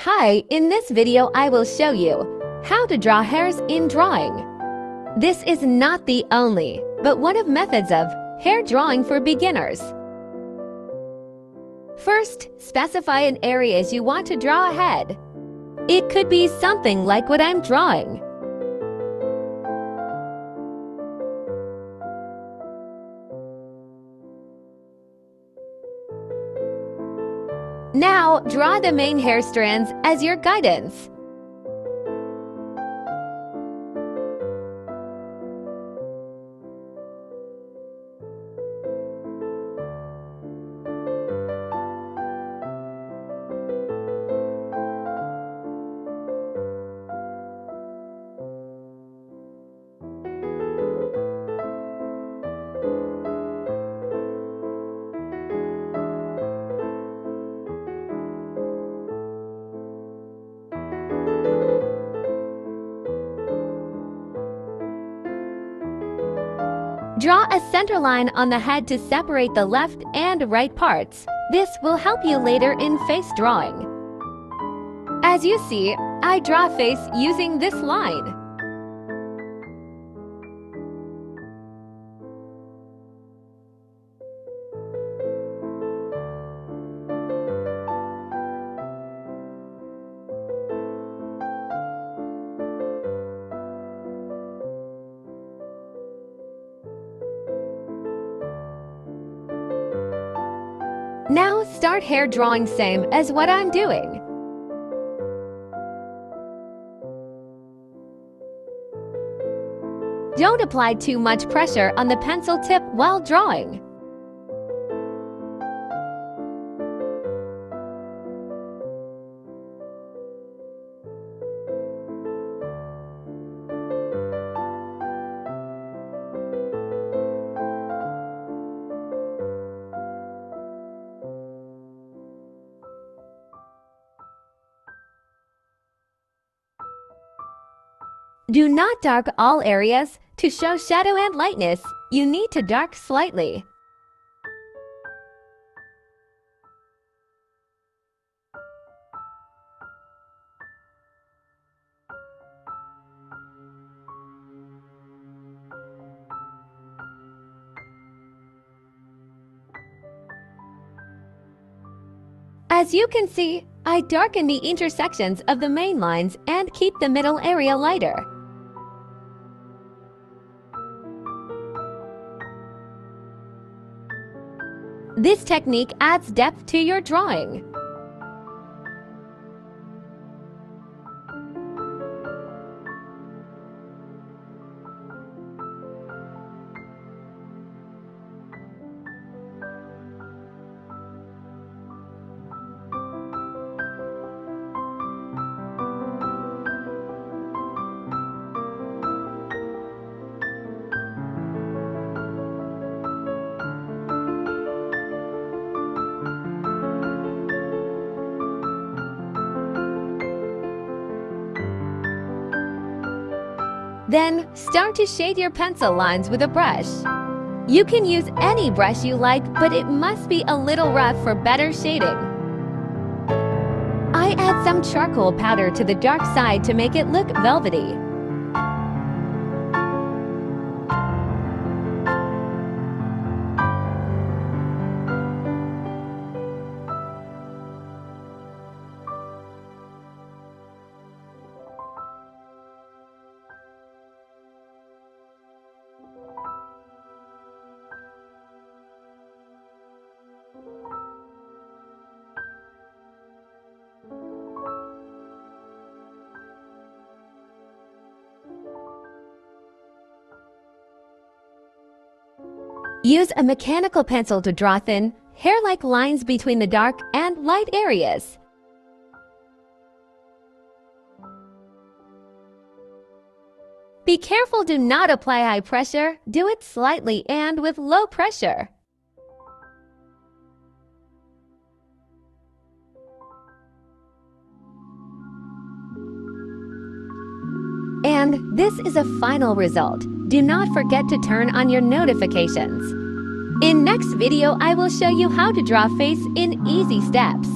Hi, in this video I will show you how to draw hairs in drawing. This is not the only, but one of methods of hair drawing for beginners. First, specify an areas you want to draw a head. It could be something like what I'm drawing. Now, draw the main hair strands as your guidance. Draw a center line on the head to separate the left and right parts. This will help you later in face drawing. As you see, I draw face using this line. Now start hair drawing same as what I'm doing. Don't apply too much pressure on the pencil tip while drawing. Do not dark all areas. To show shadow and lightness, you need to dark slightly. As you can see, I darken the intersections of the main lines and keep the middle area lighter. This technique adds depth to your drawing. Then, start to shade your pencil lines with a brush. You can use any brush you like, but it must be a little rough for better shading. I add some charcoal powder to the dark side to make it look velvety. Use a mechanical pencil to draw thin, hair-like lines between the dark and light areas. Be careful to not apply high pressure. Do it slightly and with low pressure. And this is a final result. Do not forget to turn on your notifications. In next video, I will show you how to draw face in easy steps.